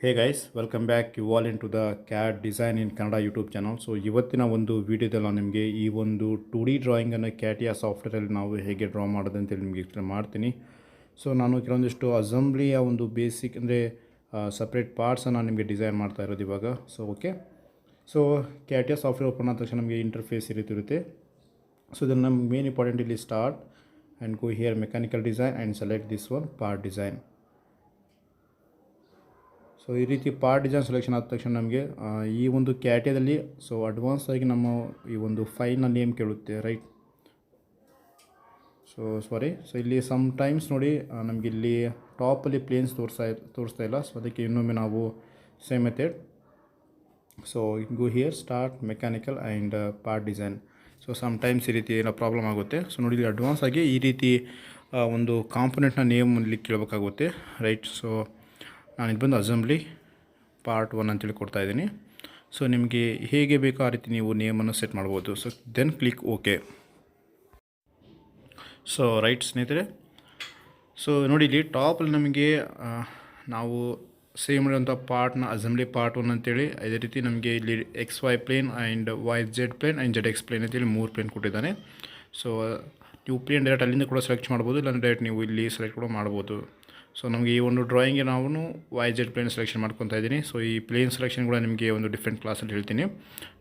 Hey guys welcome back you all into the CAD design in Kannada YouTube channel. So ಇವತ್ತಿನ ಒಂದು ವೀಡಿಯೋದಲ್ಲಿ ನಾನು ನಿಮಗೆ ಈ ಒಂದು 2D ಡ್ರಾಯಿಂಗನ್ನು ಕ್ಯಾಟಿಯಾ ಸಾಫ್ಟ್ವೇರಲ್ಲಿ ನಾವು ಹೇಗೆ ಡ್ರಾ ಮಾಡೋದು ಅಂತೇಳಿ ನಿಮಗೆ ಎಕ್ಸ್ಪ್ಲೇನ್ ಮಾಡ್ತೀನಿ. ಸೊ ನಾನು ಕೆಲವೊಂದಿಷ್ಟು ಅಸೆಂಬ್ಲಿಯ ಒಂದು ಬೇಸಿಕ್ ಅಂದರೆ ಸಪ್ರೇಟ್ ಪಾರ್ಟ್ಸನ್ನು ನಿಮಗೆ ಡಿಸೈನ್ ಮಾಡ್ತಾ ಇರೋದು ಇವಾಗ. So okay, so CATIA software open ಆದ ತಕ್ಷಣ ನಮಗೆ ಇಂಟರ್ಫೇಸ್ ಈ ರೀತಿ ಇರುತ್ತೆ. ಸೊ ಇದನ್ನು ನಮ್ಗೆ ಮೇನ್ ಇಂಪಾರ್ಟೆಂಟ್ ಇಲ್ಲಿ start and go here mechanical design and select this one part design. So ಈ ರೀತಿ ಪಾರ್ಟ್ ಡಿಸೈನ್ ಸೆಲೆಕ್ಷನ್ ಆದ ತಕ್ಷಣ ನಮಗೆ ಈ ಒಂದು ಕ್ಯಾಟಿಯಾದಲ್ಲಿ ಸೊ ಅಡ್ವಾನ್ಸ್ ಆಗಿ ನಮ್ಮ ಈ ಒಂದು ಫೈಲ್ನ ನೇಮ್ ಕೇಳುತ್ತೆ, ರೈಟ್. ಸೊ ಇಲ್ಲಿ ಸಮ್ ಟೈಮ್ಸ್ ನೋಡಿ ನಮಗೆ ಇಲ್ಲಿ ಟಾಪಲ್ಲಿ ಪ್ಲೇನ್ಸ್ ತೋರಿಸ್ತಾ ಇಲ್ಲ. ಸೊ ಅದಕ್ಕೆ ಇನ್ನೊಮ್ಮೆ ನಾವು same method. So go here start mechanical and part design. So sometimes ಈ ರೀತಿ ಏನೋ ಪ್ರಾಬ್ಲಮ್ ಆಗುತ್ತೆ. ಸೊ ನೋಡಿ ಇಲ್ಲಿ ಅಡ್ವಾನ್ಸ್ ಆಗಿ ಈ ರೀತಿ ಒಂದು ಕಾಂಪೊನೆಂಟ್ನ ನೇಮ್ ಇಲ್ಲಿ ಕೇಳಬೇಕಾಗುತ್ತೆ, ರೈಟ್. ಸೊ ನಾನು ಇದು ಬಂದು ಅಸೆಂಬ್ಲಿ ಪಾರ್ಟ್ 1 ಅಂತೇಳಿ ಕೊಡ್ತಾ ಇದ್ದೀನಿ. ಸೊ ನಿಮಗೆ ಹೇಗೆ ಬೇಕೋ ಆ ರೀತಿ ನೀವು ನೇಮನ್ನು ಸೆಟ್ ಮಾಡ್ಬೋದು. So then click okay. So right ಸ್ನೇಹಿತರೆ, ಸೊ ನೋಡಿ ಇಲ್ಲಿ ಟಾಪಲ್ಲಿ ನಮಗೆ ನಾವು ಸೇಮ್ ಮಾಡಿರೋಂಥ ಪಾರ್ಟ್ನ ಅಸೆಂಬ್ಲಿ ಪಾರ್ಟ್ 1 ಅಂತೇಳಿ, ಅದೇ ರೀತಿ ನಮಗೆ ಇಲ್ಲಿ XY plane and YZ plane and ZX plane ಅಂತೇಳಿ 3 ಪ್ಲೇನ್ ಕೊಟ್ಟಿದ್ದಾನೆ. ಸೊ ನೀವು ಪ್ಲೇನ್ ಡೈರೆಕ್ಟ್ ಅಲ್ಲಿಂದ ಕೂಡ ಸೆಲೆಕ್ಟ್ ಮಾಡ್ಬೋದು, ಇಲ್ಲಾಂದರೆ ಡೈರೆಕ್ಟ್ ನೀವು ಇಲ್ಲಿ ಸೆಲೆಕ್ಟ್ ಕೂಡ ಮಾಡ್ಬೋದು. ಸೊ ನಮಗೆ ಈ ಒಂದು ಡ್ರಾಯಿಂಗ್ಗೆ ನಾವು YZ ಪ್ಲೇನ್ ಸೆಲೆಕ್ಷನ್ ಮಾಡ್ಕೊತಾ ಇದ್ದೀನಿ. ಸೊ ಈ ಪ್ಲೇನ್ ಸೆಲೆಕ್ಷನ್ ಕೂಡ ನಿಮಗೆ ಒಂದು ಡಿಫ್ರೆಂಟ್ ಕ್ಲಾಸಲ್ಲಿ ಹೇಳ್ತೀನಿ.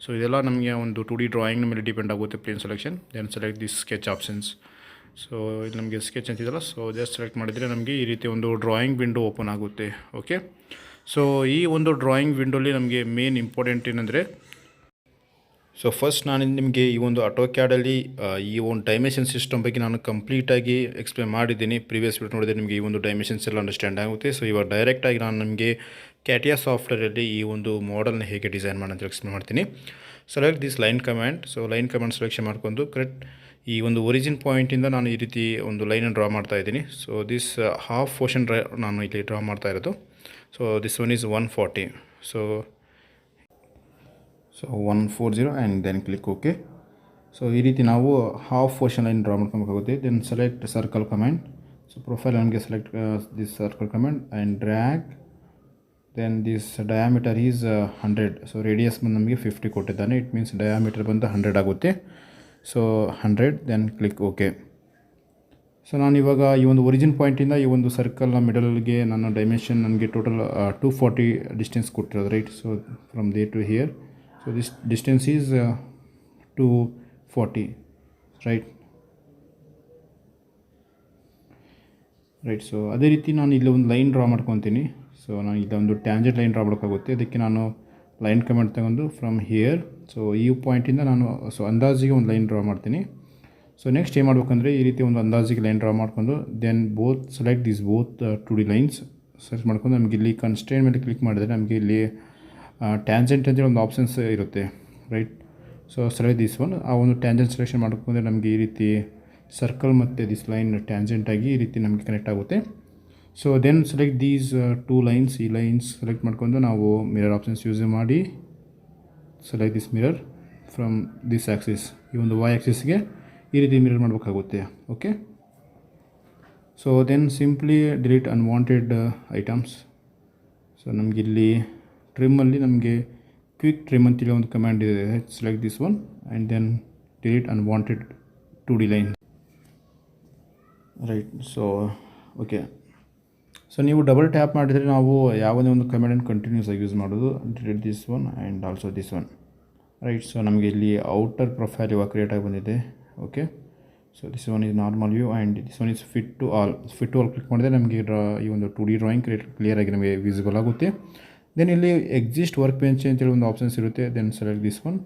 ಸೊ ಇದೆಲ್ಲ ನಮಗೆ ಒಂದು 2D ಡ್ರಾಯಿಂಗ್ ಮೇಲೆ ಡಿಪೆಂಡ್ ಆಗುತ್ತೆ plane selection. Then select this sketch options. So ಇದು ನಮಗೆ ಸ್ಕೆಚ್ ಅಂತಿದಲ್ಲ, ಸೊ ಜಸ್ಟ್ ಸೆಲೆಕ್ಟ್ ಮಾಡಿದರೆ ನಮಗೆ ಈ ರೀತಿ ಒಂದು ಡ್ರಾಯಿಂಗ್ ವಿಂಡೋ ಓಪನ್ ಆಗುತ್ತೆ. ಓಕೆ, ಸೊ ಈ ಒಂದು ಡ್ರಾಯಿಂಗ್ ವಿಂಡೋಲಿ ನಮಗೆ ಮೇನ್ ಇಂಪಾರ್ಟೆಂಟ್ ಏನಂದರೆ, ಸೊ ಫಸ್ಟ್ ನಾನು ನಿಮಗೆ ಈ ಒಂದು ಆಟೋಕ್ಯಾಡಲ್ಲಿ ಈ ಒಂದು ಡೈಮೆನ್ಷನ್ ಸಿಸ್ಟಮ್ ಬಗ್ಗೆ ನಾನು ಕಂಪ್ಲೀಟಾಗಿ ಎಕ್ಸ್ಪ್ಲೇನ್ ಮಾಡಿದ್ದೀನಿ. ಪ್ರೀವಿಯಸ್ ವಿಡಿಯೋ ನೋಡಿದರೆ ನಿಮಗೆ ಈ ಒಂದು ಡೈಮೆನ್ಷನ್ಸ್ ಎಲ್ಲ ಅಂಡರ್ಸ್ಟ್ಯಾಂಡ್ ಆಗುತ್ತೆ. ಸೊ ಇವಾಗ ಡೈರೆಕ್ಟಾಗಿ ನಾನು ನಿಮಗೆ ಕ್ಯಾಟಿಯಾ ಸಾಫ್ಟ್ವೇರಲ್ಲಿ ಈ ಒಂದು ಮಾಡೆಲ್ನ ಹೇಗೆ ಡಿಸೈನ್ ಮಾಡೋಂತ ಎಕ್ಸ್ಪ್ಲೇನ್ ಮಾಡ್ತೀನಿ. Select this line command. So line command selection ಮಾಡ್ಕೊಂಡು ಕರೆಕ್ಟ್ ಈ ಒಂದು ಒರಿಜಿನ್ ಪಾಯಿಂಟಿಂದ ನಾನು ಈ ರೀತಿ ಒಂದು ಲೈನನ್ನು ಡ್ರಾ ಮಾಡ್ತಾ ಇದ್ದೀನಿ. ಸೊ ದಿಸ್ ಹಾಫ್ ಪೋರ್ಷನ್ ನಾನು ಇಲ್ಲಿ ಡ್ರಾ ಮಾಡ್ತಾ ಇರೋದು. So this one is 140. So 140 and then click okay. So ಈ ರೀತಿ ನಾವು ಹಾಫ್ ಪೋರ್ಷನ್ ಲೈನ್ ಡ್ರಾ ಮಾಡ್ಕೊಬೇಕಾಗುತ್ತೆ. Then select circle comment. So profile ಲೈನ್ಗೆ select this circle comment and drag. Then this diameter is 100. So radius ಬಂದು ನಮಗೆ 50 ಕೊಟ್ಟಿದ್ದಾನೆ. It means diameter ಬಂದು 100 ಆಗುತ್ತೆ. So 100 then click okay. So ನಾನು ಇವಾಗ ಈ ಒಂದು ಒರಿಜಿನ್ ಪಾಯಿಂಟಿಂದ ಈ ಒಂದು ಸರ್ಕಲ್ನ ಮಿಡಲ್ಗೆ ನನ್ನ ಡೈಮೆನ್ಷನ್ ನನಗೆ ಟೋಟಲ್ 240 ಡಿಸ್ಟೆನ್ಸ್ ಕೊಟ್ಟಿರೋದು, right. So from there to here. So this distance is 240, right. So ಅದೇ ರೀತಿ ನಾನು ಇಲ್ಲಿ ಒಂದು ಲೈನ್ ಡ್ರಾ ಮಾಡ್ಕೊತೀನಿ. ಸೊ ನಾನು ಇಲ್ಲಿ ಒಂದು ಟ್ಯಾಂಜೆಂಟ್ ಲೈನ್ ಡ್ರಾ ಮಾಡೋಕ್ಕಾಗುತ್ತೆ. ಅದಕ್ಕೆ ನಾನು ಲೈನ್ ಕಮೆಂಟ್ ತಗೊಂಡು ಫ್ರಮ್ ಹಿಯರ್, ಸೊ ಈ ಪಾಯಿಂಟಿಂದ ನಾನು ಸೊ ಅಂದಾಜಿಗೆ ಒಂದು ಲೈನ್ ಡ್ರಾ ಮಾಡ್ತೀನಿ. ಸೊ ನೆಕ್ಸ್ಟ್ ಏನು ಮಾಡ್ಬೇಕಂದ್ರೆ ಈ ರೀತಿ ಒಂದು ಅಂದಾಜಿಗೆ ಲೈನ್ ಡ್ರಾ ಮಾಡಿಕೊಂಡು then select this both 2D lines select ಮಾಡ್ಕೊಂಡು ನಮಗೆ ಇಲ್ಲಿ ಕನ್ಸ್ಟ್ರೇಂಟ್ ಮೇಲೆ ಕ್ಲಿಕ್ ಮಾಡಿದ್ರೆ ನಮಗೆ ಇಲ್ಲಿ ಟ್ಯಾಂಜೆಂಟ್ ಅಂತೇಳಿ ಒಂದು ಆಪ್ಷನ್ಸ್ ಇರುತ್ತೆ, right. So select this one. ಆ ಒಂದು ಟ್ಯಾಂಜೆಂಟ್ ಸೆಲೆಕ್ಷನ್ ಮಾಡ್ಕೊಂಡ್ರೆ ನಮಗೆ ಈ ರೀತಿ ಸರ್ಕಲ್ ಮತ್ತು ದಿಸ್ ಲೈನ್ ಟ್ಯಾಂಜೆಂಟಾಗಿ ಈ ರೀತಿ ನಮಗೆ ಕನೆಕ್ಟ್ ಆಗುತ್ತೆ. So then select these 2 lines. ಈ ಲೈನ್ಸ್ ಸೆಲೆಕ್ಟ್ ಮಾಡ್ಕೊಂಡು ನಾವು ಮಿರರ್ ಆಪ್ಷನ್ಸ್ ಯೂಸ್ ಮಾಡಿ select this mirror from this axis. ಈ ಒಂದು Y ಆ್ಯಕ್ಸಿಸ್ಗೆ ಈ ರೀತಿ ಮಿರರ್ ಮಾಡಬೇಕಾಗುತ್ತೆ. Okay, so then simply delete unwanted items. So ನಮಗಿಲ್ಲಿ ಟ್ರಿಮ್ಮಲ್ಲಿ ನಮಗೆ ಕ್ವಿಕ್ ಟ್ರಿಮ್ ಅಂತೇಳಿ ಒಂದು ಕಮ್ಯಾಂಡ್ ಇದೆ. Select this one and then delete unwanted 2D line, right. So okay, so ನೀವು ಡಬಲ್ ಟ್ಯಾಪ್ ಮಾಡಿದರೆ ನಾವು ಯಾವುದೇ ಒಂದು ಕಮ್ಯಾಂಡನ್ನು ಕಂಟಿನ್ಯೂಸ್ ಆಗಿ ಯೂಸ್ ಮಾಡೋದು. Delete this one and also this one, right. So ನಮಗೆ ಇಲ್ಲಿ ಔಟರ್ ಪ್ರೊಫೈಲ್ ಇವಾಗ ಕ್ರಿಯೇಟಾಗಿ ಬಂದಿದೆ. Okay, so this one is normal view and this one is fit to all click ಮಾಡಿದ್ರೆ ನಮಗೆ ಈ ಒಂದು 2D ಡ್ರಾಯಿಂಗ್ ಕ್ಲಿಯರಾಗಿ ನಮಗೆ ವಿಸಿಬಲ್ ಆಗುತ್ತೆ. ದೆನ್ ಇಲ್ಲಿ ಎಕ್ಸಿಸ್ಟ್ ವರ್ಕ್ ಬೆಂಚ್ ಅಂತೇಳಿ ಒಂದು ಆಪ್ಷನ್ಸ್ ಇರುತ್ತೆ. Then select this one.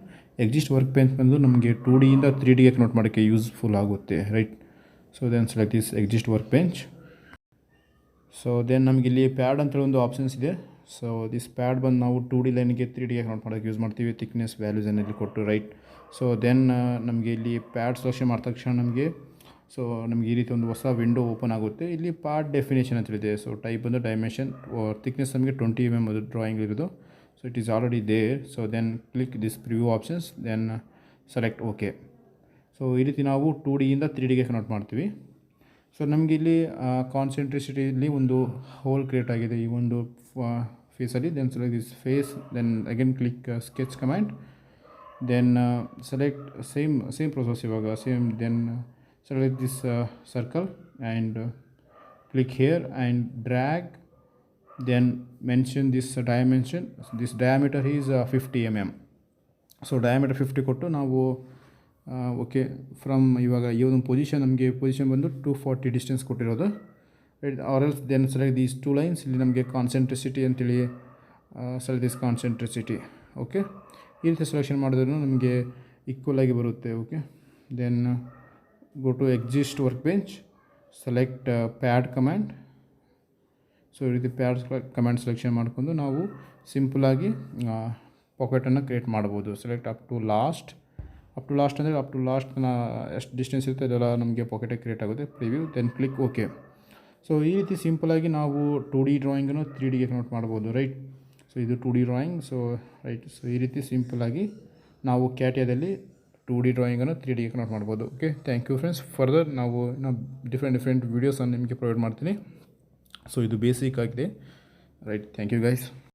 Exist work bench ಬಂದು ನಮಗೆ 2D ಇಂದ 3Dಗೆ ಕನ್ವರ್ಟ್ ಮಾಡೋಕ್ಕೆ ಯೂಸ್ಫುಲ್ ಆಗುತ್ತೆ, right. So then select this exist work bench. So then ನಮಗೆ ಇಲ್ಲಿ ಪ್ಯಾಡ್ ಅಂತೇಳಿ ಒಂದು ಆಪ್ಷನ್ಸ್ ಇದೆ. ಸೊ ದಿಸ್ ಪ್ಯಾಡ್ ಬಂದು ನಾವು 2D ಲೈನ್ಗೆ 3Dಗೆ ಕನ್ವರ್ಟ್ ಮಾಡೋಕ್ಕೆ ಯೂಸ್ ಮಾಡ್ತೀವಿ. ಥಿಕ್ನೆಸ್ ವ್ಯಾಲ್ಯೂಸನ್ನು ಇಲ್ಲಿ ಕೊಟ್ಟು, ರೈಟ್. ಸೊ ದೆನ್ ನಮಗೆ ಇಲ್ಲಿ ಪ್ಯಾಡ್ ಸೆಲೆಕ್ಷನ್ ಮಾಡಿದ ತಕ್ಷಣ ನಮಗೆ ಈ ರೀತಿ ಒಂದು ಹೊಸ ವಿಂಡೋ ಓಪನ್ ಆಗುತ್ತೆ. ಇಲ್ಲಿ ಪಾರ್ಟ್ ಡೆಫಿನೇಷನ್ ಅಂತೇಳಿದೆ. ಸೊ ಟೈಪ್ ಬಂದು ಡೈಮೆನ್ಷನ್, ಥಿಕ್ನೆಸ್ ನಮಗೆ 20 mm ಅದು ಡ್ರಾಯಿಂಗ್ ಇರೋದು. So it is already there. So then click this preview options, then select okay. So ಈ ರೀತಿ ನಾವು 2D ಇಂದ 3Dಗೆ ಕನ್ವರ್ಟ್ ಮಾಡ್ತೀವಿ. ಸೊ ನಮಗೆ ಇಲ್ಲಿ ಕಾನ್ಸಂಟ್ರೇಸಿಟಿಲಿ ಒಂದು ಹೋಲ್ ಕ್ರಿಯೇಟ್ ಆಗಿದೆ. ಈ ಒಂದು ಫೇಸಲ್ಲಿ, then select this face, then again click sketch command, then select same process ivaga same, then select this circle and click here and drag, then mention this dimension. This diameter is 50 mm, so diameter 50 ಕೊಟ್ಟು ನಾವು okay from ಇವಾಗ ಈ ಒಂದು position ನಮಗೆ position ಬಂದು 240 distance ಕೊಟ್ಟಿರೋದು, right. Or else then select these 2 lines. ಇಲ್ಲಿ ನಮಗೆ ಕಾನ್ಸಂಟ್ರಿಸಿಟಿ ಅಂತೇಳಿ ಸೆಲೆಕ್ಟ್ ದಿಸ್ ಕಾನ್ಸಂಟ್ರಿಸಿಟಿ. ಓಕೆ, ಈ ರೀತಿ ಸೆಲೆಕ್ಷನ್ ಮಾಡಿದ್ರೂ ನಮಗೆ ಈಕ್ವಲ್ ಆಗಿ ಬರುತ್ತೆ. Okay, then go to exist work bench, select pad command. So ಈ ರೀತಿ ಪ್ಯಾಡ್ ಕಮ್ಯಾಂಡ್ ಸೆಲೆಕ್ಷನ್ ಮಾಡಿಕೊಂಡು ನಾವು ಸಿಂಪಲಾಗಿ ಪಾಕೆಟನ್ನು ಕ್ರಿಯೇಟ್ ಮಾಡ್ಬೋದು. ಸೆಲೆಕ್ಟ್ ಅಪ್ ಟು ಲಾಸ್ಟ್ ಅಂದರೆ ಅಪ್ ಟು ಲಾಸ್ಟ್ ಎಷ್ಟು ಡಿಸ್ಟೆನ್ಸ್ ಇರುತ್ತೆ ಅದೆಲ್ಲ ನಮಗೆ ಪಾಕೆಟೇ ಕ್ರಿಯೇಟ್ ಆಗುತ್ತೆ. Preview, then click okay. So ಈ ರೀತಿ ಸಿಂಪಲಾಗಿ ನಾವು 2D ಡ್ರಾಯಿಂಗನ್ನು 3Dಗೆ ಕನ್ವರ್ಟ್ ಮಾಡ್ಬೋದು, ರೈಟ್. ಸೊ ಇದು 2D drawing. So right, so ಈ ರೀತಿ ಸಿಂಪಲಾಗಿ ನಾವು ಕ್ಯಾಟಿಯಾದಲ್ಲಿ 2D ಡ್ರಾಯಿಂಗನ್ನು 3Dಗೆ ಕನ್ವರ್ಟ್ ಮಾಡ್ಬೋದು. Okay, thank you friends. Further ನಾವು ಡಿಫ್ರೆಂಟ್ ವೀಡಿಯೋಸನ್ನು ನಿಮಗೆ ಪ್ರೊವೈಡ್ ಮಾಡ್ತೀನಿ. ಸೊ ಇದು ಬೇಸಿಕ್ ಆಗಿದೆ, ರೈಟ್. Thank you guys.